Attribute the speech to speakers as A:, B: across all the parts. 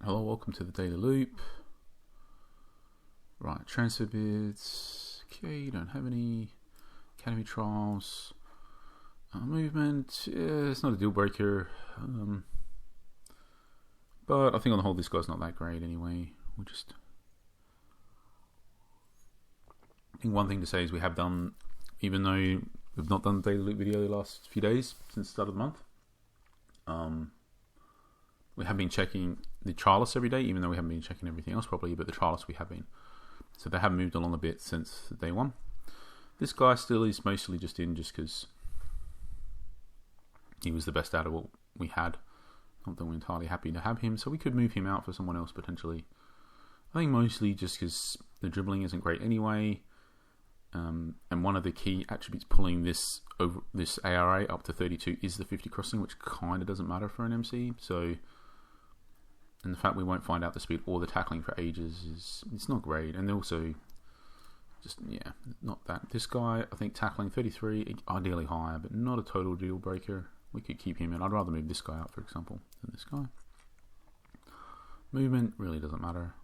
A: Hello, welcome to the Daily Loop. Right, transfer bids. Okay, don't have any. Academy trials. Movement. Yeah, it's not a deal breaker. But I think on the whole, this guy's not that great anyway. I think one thing to say is we have done, even though we've not done the Daily Loop video the last few days since the start of the month, we have been checking the trialists every day, even though we haven't been checking everything else properly, but the trialists we have been. So they have moved along a bit since day one. This guy still is mostly just in just because he was the best out of what we had. Not that we're entirely happy to have him, so we could move him out for someone else potentially. I think mostly just because the dribbling isn't great anyway. And one of the key attributes pulling this ARA up to 32 is the 50 crossing, which kind of doesn't matter for an MC. So, and the fact we won't find out the speed or the tackling for ages it's not great. And also, just not that. This guy, I think tackling 33, ideally higher, but not a total deal breaker. We could keep him in. I'd rather move this guy out, for example, than this guy. Movement really doesn't matter.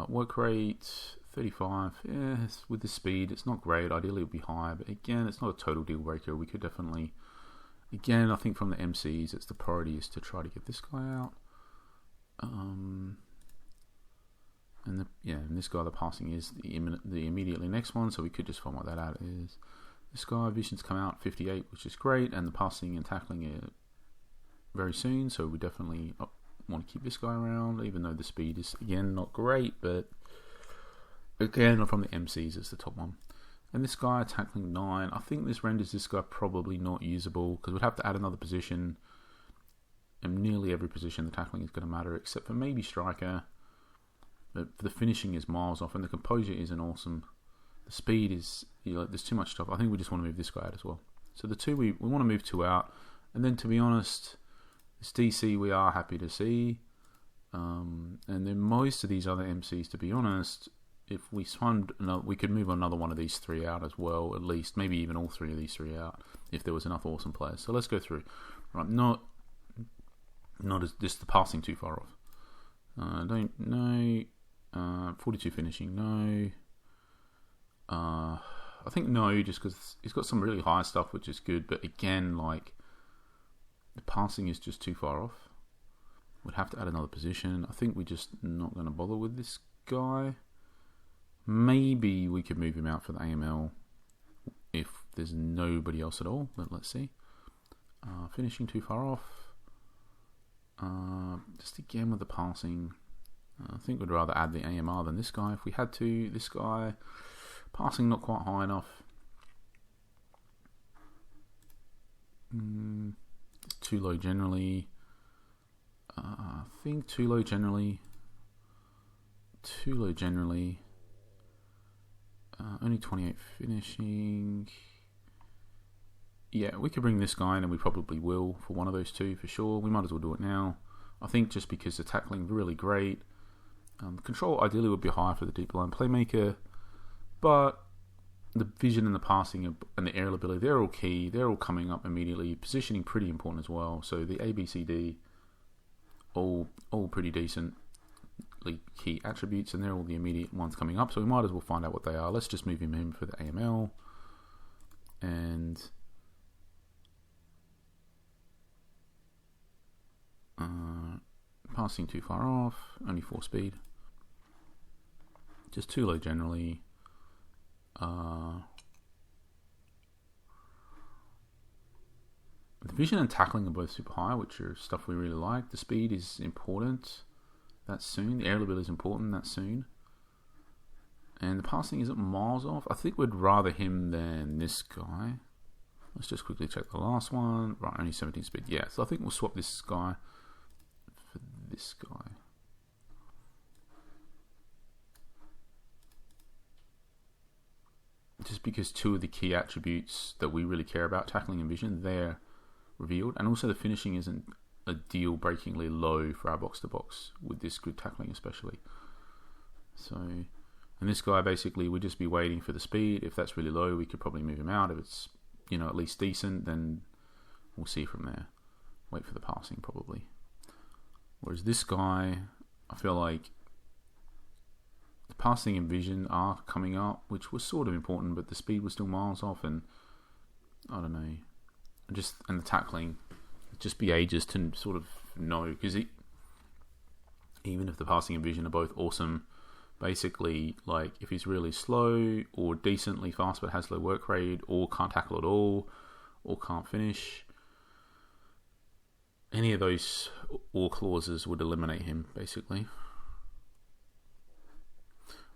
A: Work rate 35. Yeah, with the speed, it's not great. Ideally, it would be higher, but again, it's not a total deal breaker. We could definitely, again, I think from the MCs, it's the priority is to try to get this guy out. And this guy, the passing is the immediately next one, so we could just find what that out is. This guy, vision's come out 58, which is great, and the passing and tackling are very soon, so we definitely want to keep this guy around, even though the speed is, again, not great, but again, from the MCs, it's the top one. And this guy, tackling 9, I think this renders this guy probably not usable, because we'd have to add another position. In nearly every position, the tackling is going to matter, except for maybe striker. But the finishing is miles off, and the composure isn't awesome. The speed is, there's too much stuff. I think we just want to move this guy out as well. So the two, we want to move 2 out. And then, to be honest, this DC we are happy to see. And then most of these other MCs, to be honest, if we find we could move another one of these 3 out as well, at least. Maybe even all 3 of these 3 out, if there was enough awesome players. So let's go through. Right, not as just the passing too far off. Don't know. 42 finishing, no. I think no, just because he's got some really high stuff, which is good. But again, like, the passing is just too far off. We'd have to add another position. I think we're just not going to bother with this guy. Maybe we could move him out for the AML if there's nobody else at all. But let's see. Finishing too far off. Just again with the passing. I think we'd rather add the AMR than this guy if we had to. This guy, passing not quite high enough. Too low generally. I think too low generally. Too low generally. Only 28 finishing. Yeah, we could bring this guy in, and we probably will for one of those 2 for sure. We might as well do it now. I think just because the tackling really great. Control ideally would be higher for the deep line playmaker, but the vision and the passing and the aerial ability, they're all key. They're all coming up immediately. Positioning pretty important as well. So the ABCD, all pretty decent key attributes, and they're all the immediate ones coming up. So we might as well find out what they are. Let's just move him in for the AML. And passing too far off, only 4 speed. Just too low generally. The vision and tackling are both super high, which are stuff we really like. The speed is important. That's soon. The aerial ability is important. That's soon. And the passing isn't miles off. I think we'd rather him than this guy. Let's just quickly check the last one. Right, only 17 speed. Yeah, so I think we'll swap this guy for this guy. Just because 2 of the key attributes that we really care about, tackling and vision, they're revealed. And also the finishing isn't a deal-breakingly low for our box-to-box with this good tackling especially. So, and this guy basically would just be waiting for the speed. If that's really low, we could probably move him out. If it's, at least decent, then we'll see from there. Wait for the passing probably. Whereas this guy, I feel like the passing and vision are coming up, which was sort of important, but the speed was still miles off, and I don't know, and the tackling, it'd just be ages to sort of know, because even if the passing and vision are both awesome, basically, like, if he's really slow or decently fast but has low work rate, or can't tackle at all, or can't finish, any of those or clauses would eliminate him, basically.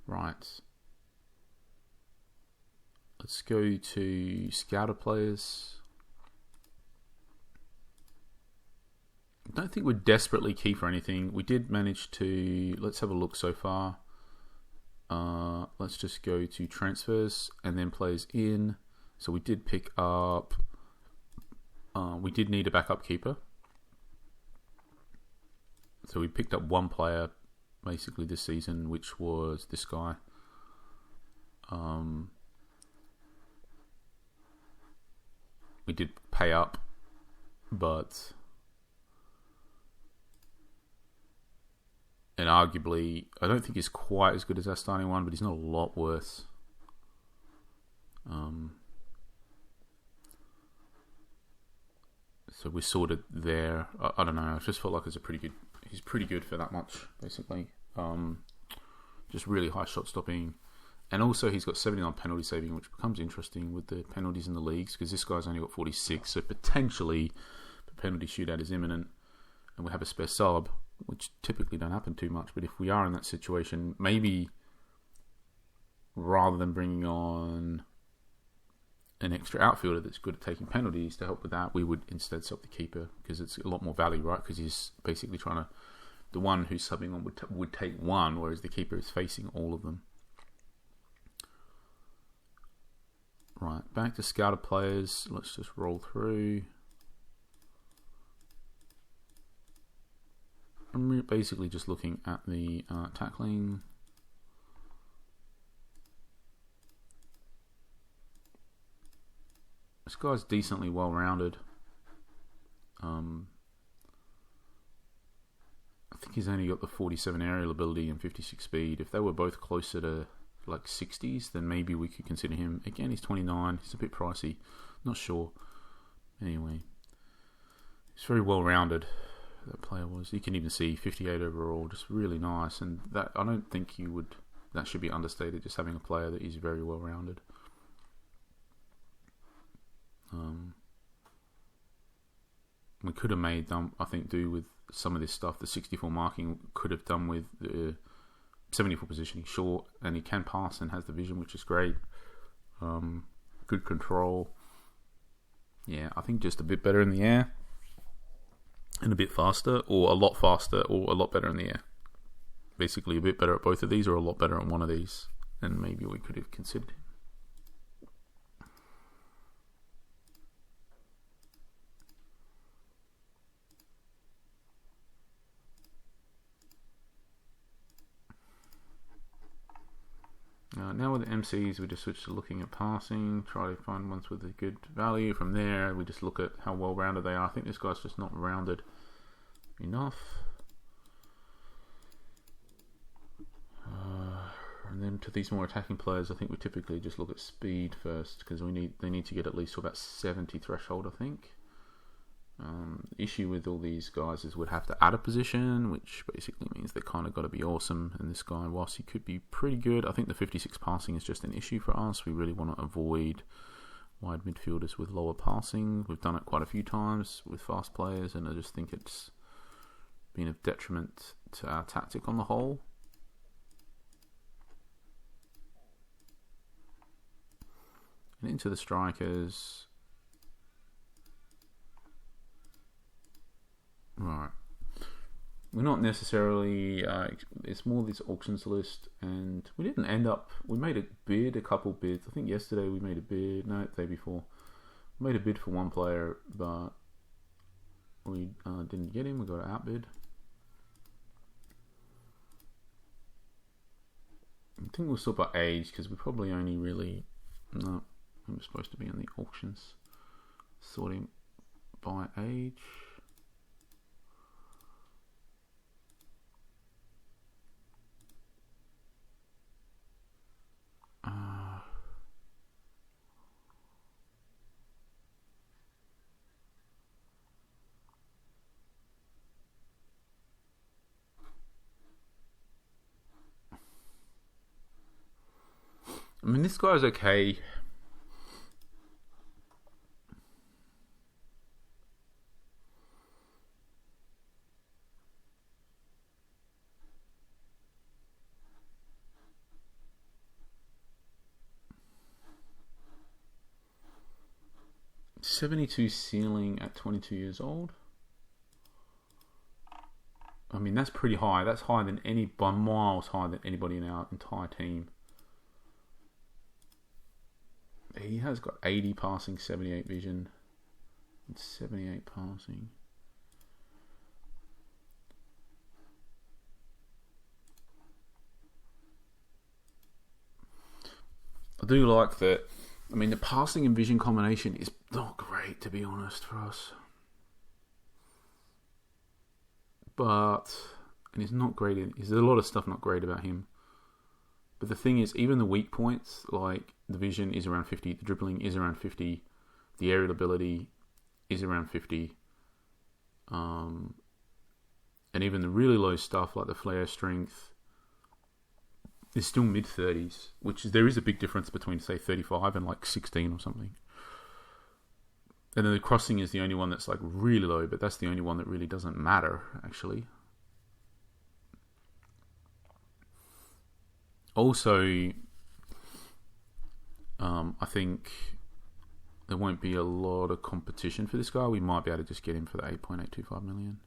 A: Right. Let's go to scouter players. I don't think we're desperately key for anything. We did manage to... Let's have a look so far. Let's just go to transfers and then players in. So we did pick up... we did need a backup keeper. So we picked up one player basically this season, which was this guy. We did pay up, but... And arguably, I don't think he's quite as good as our starting one, but he's not a lot worse. So we're sorted there. I don't know. I just felt like it's a pretty good. He's pretty good for that much, basically. Just really high shot stopping, and also he's got 79 penalty saving, which becomes interesting with the penalties in the leagues, because this guy's only got 46. So potentially, the penalty shootout is imminent, and we have a spare sub, which typically don't happen too much. But if we are in that situation, maybe rather than bringing on an extra outfielder that's good at taking penalties to help with that, we would instead sub the keeper, because it's a lot more value, right? Because he's basically trying to... The one who's subbing on would take one, whereas the keeper is facing all of them. Right, back to scouter players. Let's just roll through. I'm basically just looking at the tackling. This guy's decently well-rounded. I think he's only got the 47 aerial ability and 56 speed. If they were both closer to like 60s, then maybe we could consider him. Again, he's 29. He's a bit pricey. Not sure. Anyway, he's very well-rounded. That player was. You can even see 58 overall. Just really nice. And that, I don't think you would... That should be understated, just having a player that is very well-rounded. We could have made them, I think, do with some of this stuff. The 64 marking could have done with the 74 positioning. Short, and he can pass and has the vision, which is great. Good control. Yeah, I think just a bit better in the air, and a bit faster, or a lot faster, or a lot better in the air. Basically, a bit better at both of these, or a lot better at one of these, and maybe we could have considered him. Now with the MCs, we just switch to looking at passing, try to find ones with a good value. From there, we just look at how well-rounded they are. I think this guy's just not rounded enough. And then to these more attacking players, I think we typically just look at speed first, because they need to get at least to about 70 threshold, I think. The issue with all these guys is we'd have to add a position, which basically means they kind of got to be awesome. And this guy, whilst he could be pretty good, I think the 56 passing is just an issue for us. We really want to avoid wide midfielders with lower passing. We've done it quite a few times with fast players, and I just think it's been of detriment to our tactic on the whole. And into the strikers. Right. We're not necessarily... it's more this auctions list, and we didn't end up... We made a couple bids. I think yesterday we made a bid. No, the day before. We made a bid for one player, but we didn't get him. We got an outbid. I think we'll sort by age, because we probably only really... No, I'm supposed to be in the auctions. Sorting by age. I mean, this guy's okay. $72 ceiling at 22 years old. I mean, that's pretty high. That's higher than by miles higher than anybody in our entire team. He has got 80 passing, 78 vision, and 78 passing. I do like that. I mean, the passing and vision combination is not great, to be honest, for us. But, and it's not great. There's a lot of stuff not great about him. But the thing is, even the weak points, like the vision is around 50, the dribbling is around 50, the aerial ability is around 50, and even the really low stuff like the flare strength is still mid-30s, which there is a big difference between, say, 35 and like 16 or something. And then the crossing is the only one that's like really low, but that's the only one that really doesn't matter, actually. Also, I think there won't be a lot of competition for this guy. We might be able to just get him for the 8.825 million.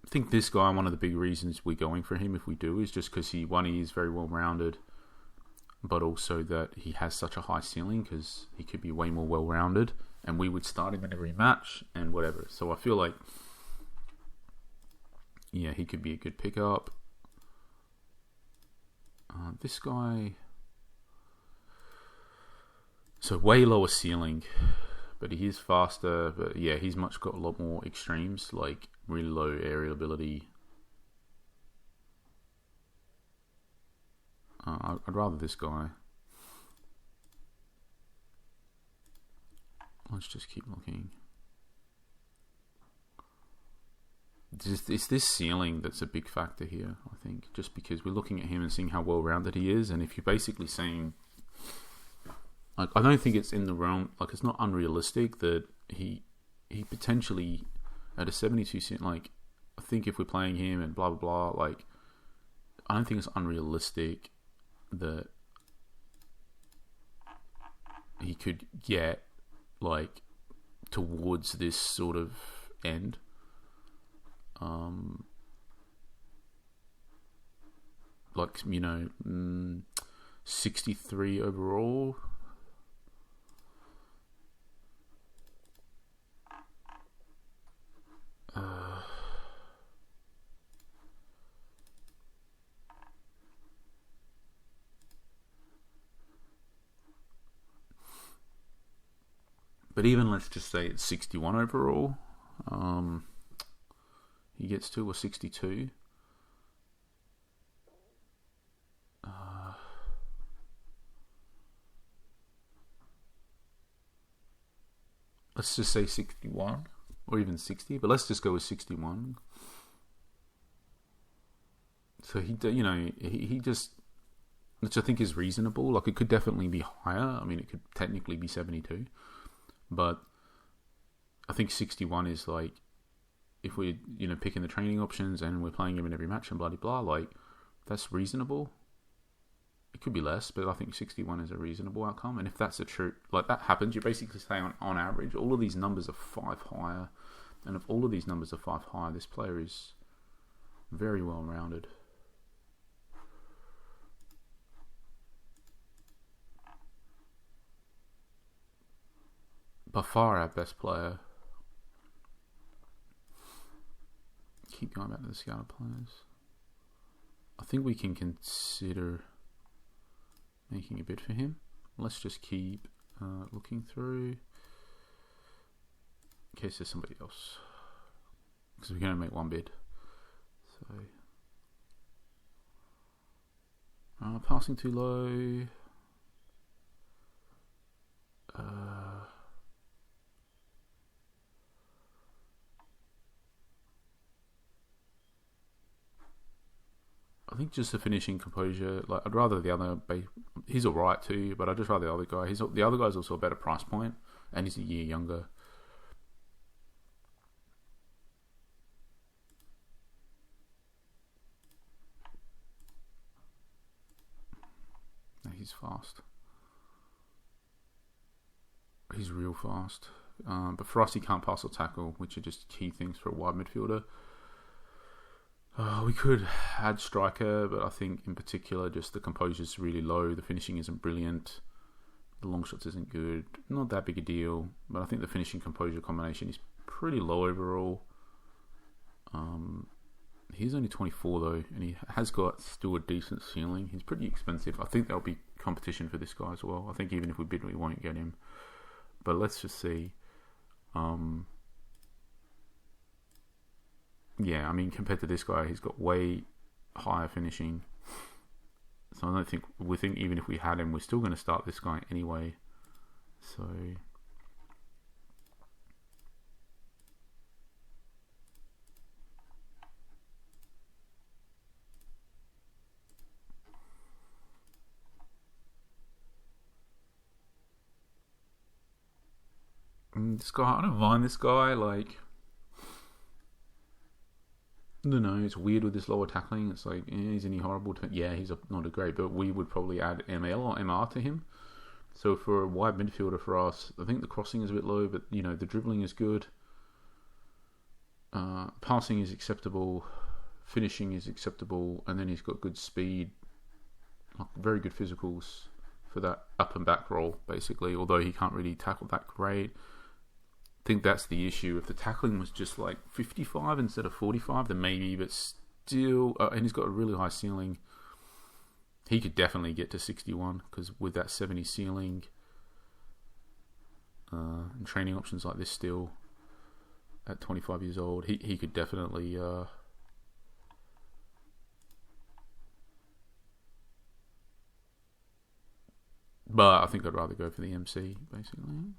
A: I think this guy, one of the big reasons we're going for him, if we do, is just because he is very well rounded, but also that he has such a high ceiling because he could be way more well rounded, and we would start him in every match and whatever. So I feel like, yeah, he could be a good pickup. This guy, so way lower ceiling, but he is faster. But yeah, he's got a lot more extremes, like really low aerial ability. I'd rather this guy. Let's just keep looking. It's this ceiling that's a big factor here, I think, just because we're looking at him and seeing how well-rounded he is, and if you're basically saying, like, I don't think it's in the realm, like, it's not unrealistic that he potentially at a 72 cent, like, I think if we're playing him and blah blah blah, like, I don't think it's unrealistic that he could get like towards this sort of end. Like, 63 overall. But even let's just say it's 61 overall. He gets to, or 62. Let's just say 61 or even 60, but let's just go with 61. So he just, which I think is reasonable. Like, it could definitely be higher. I mean, it could technically be 72, but I think 61 is like, if we're picking the training options and we're playing him in every match and blah blah blah, like, that's reasonable. It could be less, but I think 61 is a reasonable outcome. And if that's a true, like, that happens, you're basically saying on average, all of these numbers are 5 higher. And if all of these numbers are 5 higher, this player is very well rounded. By far our best player. Keep going back to the scouted players. I think we can consider making a bid for him. Let's just keep looking through in case there's somebody else, because we're going to make one bid. So passing too low. think just the finishing composure. Like I'd rather the other. He's alright too, but I'd just rather the other guy. The other guy's also a better price point, and he's a year younger. He's fast. He's real fast. But for us, he can't pass or tackle, which are just key things for a wide midfielder. We could add striker, but I think in particular, just the composure's really low. The finishing isn't brilliant. The long shots isn't good. Not that big a deal, but I think the finishing composure combination is pretty low overall. He's only 24 though, and he has got still a decent ceiling. He's pretty expensive. I think there'll be competition for this guy as well. I think even if we bid, we won't get him. But let's just see. Yeah, I mean, compared to this guy, he's got way higher finishing. So I don't think we think even if we had him, we're still going to start this guy anyway. So. This guy, I don't mind this guy. Like, I don't know, it's weird with this lower tackling. It's like, is he horrible? Yeah, he's not a great, but we would probably add ML or MR to him. So for a wide midfielder for us, I think the crossing is a bit low, but the dribbling is good. Passing is acceptable, finishing is acceptable, and then he's got good speed, like very good physicals for that up and back role, basically. Although he can't really tackle that great. I think that's the issue. If the tackling was just like 55 instead of 45, then maybe, but still, and he's got a really high ceiling. He could definitely get to 61 because with that 70 ceiling and training options like this still at 25 years old, he could definitely but I think I'd rather go for the MC basically.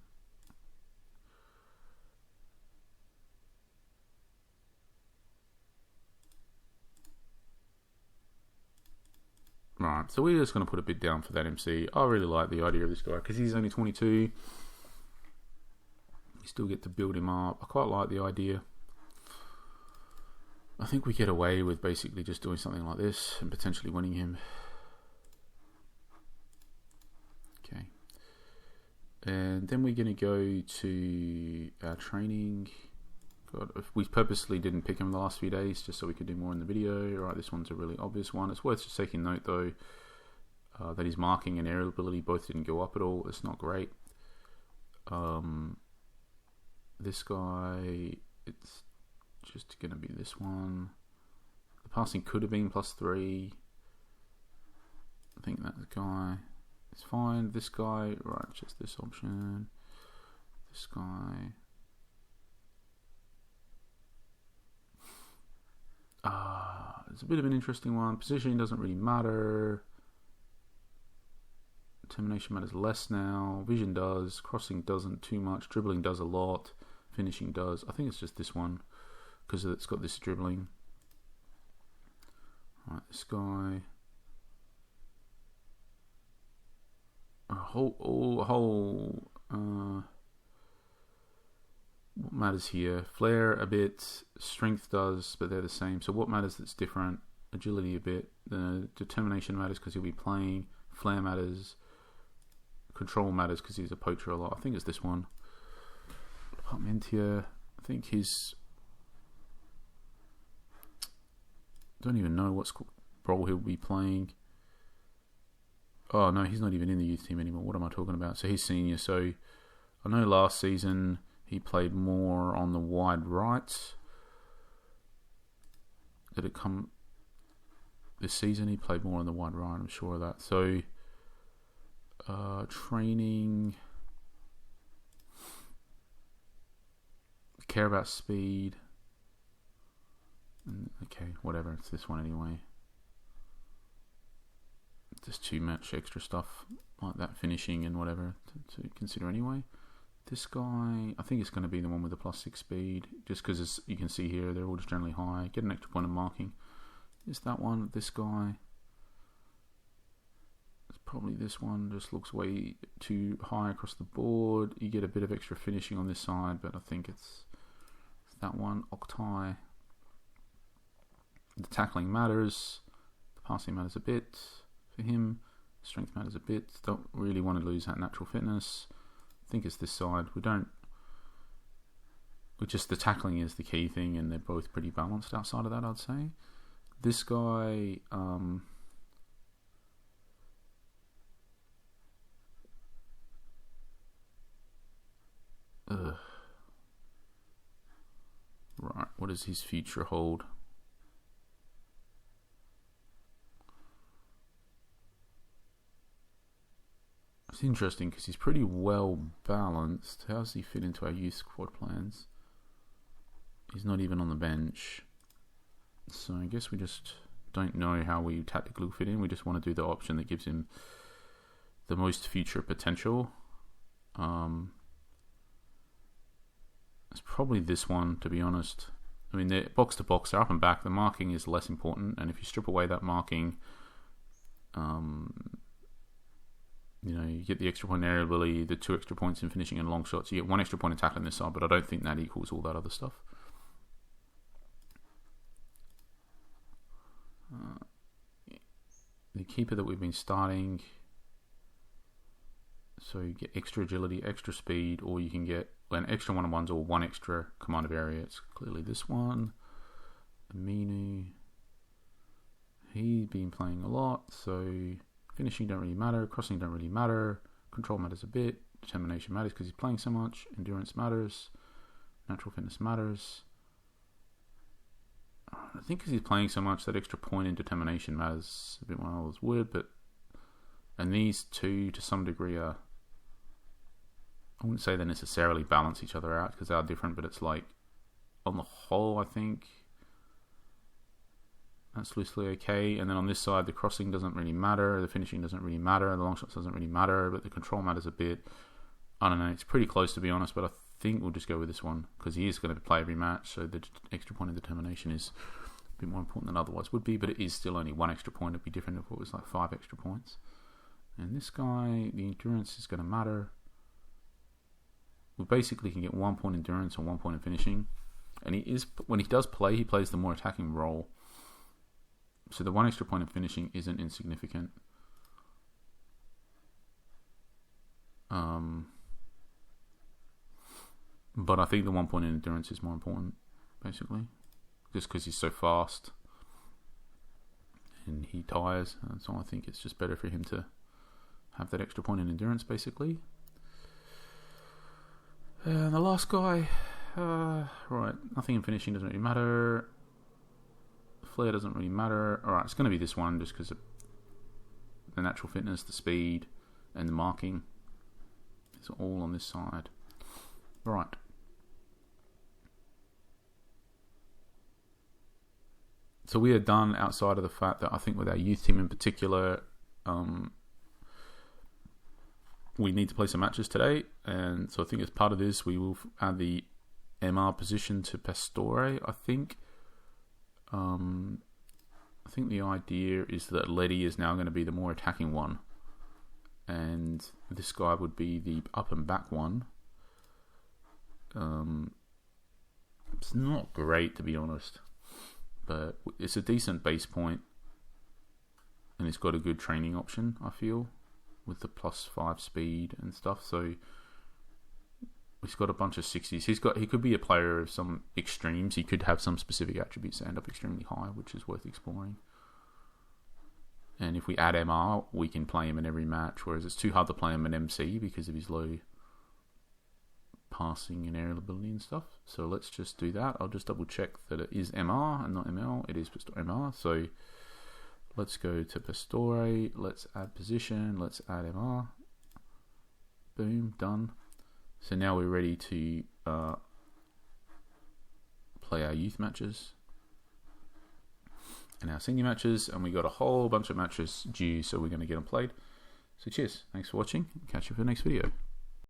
A: Right, so we're just going to put a bid down for that MC. I really like the idea of this guy because he's only 22. You still get to build him up. I quite like the idea. I think we get away with basically just doing something like this and potentially winning him. Okay. And then we're going to go to our training. God, we purposely didn't pick him the last few days just so we could do more in the video. Alright, this one's a really obvious one. It's worth just taking note though that his marking and aerial ability both didn't go up at all. It's not great. This guy, it's just going to be this one. The passing could have been +3. I think that guy is fine. This guy, right, just this option. This guy. It's a bit of an interesting one. Positioning doesn't really matter. Determination matters less now. Vision does. Crossing doesn't too much. Dribbling does a lot. Finishing does. I think it's just this one because it's got this dribbling. Alright, this guy. What matters here? Flair a bit, strength does, but they're the same. So what matters that's different? Agility a bit. The determination matters because he'll be playing. Flair matters. Control matters because he's a poacher a lot. I think it's this one. Parmentier. I think he's... don't even know what role he'll be playing. Oh no, he's not even in the youth team anymore. What am I talking about? So he's senior. So I know last season he played more on the wide right. Did it come this season? He played more on the wide right, I'm sure of that. So training, care about speed. Okay, whatever, it's this one anyway. Just too much extra stuff like that, finishing and whatever to consider anyway. This guy, I think it's going to be the one with the +6 speed, just because you can see here they're all just generally high. Get an extra point of marking. Is that one? This guy. probably this one just looks way too high across the board. You get a bit of extra finishing on this side, but I think it's that one, Octai. The tackling matters, the passing matters a bit for him, strength matters a bit. Don't really want to lose that natural fitness. I think it's this side. The tackling is the key thing, and they're both pretty balanced outside of that, I'd say. This guy, right, what does his future hold? It's interesting because he's pretty well balanced. How does he fit into our youth squad plans? He's not even on the bench. So I guess we just don't know how we tactically fit in. We just want to do the option that gives him the most future potential. It's probably this one, to be honest. I mean, they're box to box, they're up and back. The marking is less important, and if you strip away that marking, you get the extra point in aerial ability, the 2 extra points in finishing and long shots. You get 1 extra point in tackling this side, but I don't think that equals all that other stuff. The keeper that we've been starting, so you get extra agility, extra speed, or you can get an extra 1-on-1s or 1 extra command of area. It's clearly this one. Aminu, he's been playing a lot, so finishing don't really matter, crossing don't really matter, control matters a bit, determination matters because he's playing so much, endurance matters, natural fitness matters. I think because he's playing so much, that extra point in determination matters a bit more than others would, and these two to some degree are, I wouldn't say they necessarily balance each other out because they are different, but it's like, on the whole, I think that's loosely okay. And then on this side, the crossing doesn't really matter, the finishing doesn't really matter, the long shots doesn't really matter, but the control matters a bit. I don't know, it's pretty close to be honest, but I think we'll just go with this one because he is going to play every match, so the extra point of determination is a bit more important than otherwise would be, but it is still only 1 extra point. It'd be different if it was like 5 extra points. And this guy, the endurance is going to matter. We basically can get 1 point endurance and 1 point in finishing, and when he does play, he plays the more attacking role, so the 1 extra point in finishing isn't insignificant. But I think the 1 point in endurance is more important, basically, just because he's so fast and he tires, and so I think it's just better for him to have that extra point in endurance, basically. And the last guy, right, nothing in finishing doesn't really matter. Flair doesn't really matter. Alright, it's going to be this one just because of the natural fitness, the speed, and the marking. It's all on this side. Right. So we are done outside of the fact that I think with our youth team in particular, we need to play some matches today, and so I think as part of this we will add the MR position to Pastore. I think the idea is that Letty is now going to be the more attacking one, and this guy would be the up and back one. It's not great, to be honest, but it's a decent base point, and it's got a good training option, I feel, with the +5 speed and stuff. So he's got a bunch of 60s. He could be a player of some extremes. He could have some specific attributes that end up extremely high, which is worth exploring. And if we add MR, we can play him in every match, whereas it's too hard to play him in MC because of his low passing and aerial ability and stuff. So let's just do that. I'll just double check that it is MR and not ML. It is MR. So let's go to Pastore. Let's add position. Let's add MR. Boom, done. So now we're ready to play our youth matches and our senior matches, and we got a whole bunch of matches due, so we're going to get them played. So cheers, thanks for watching, catch you for the next video.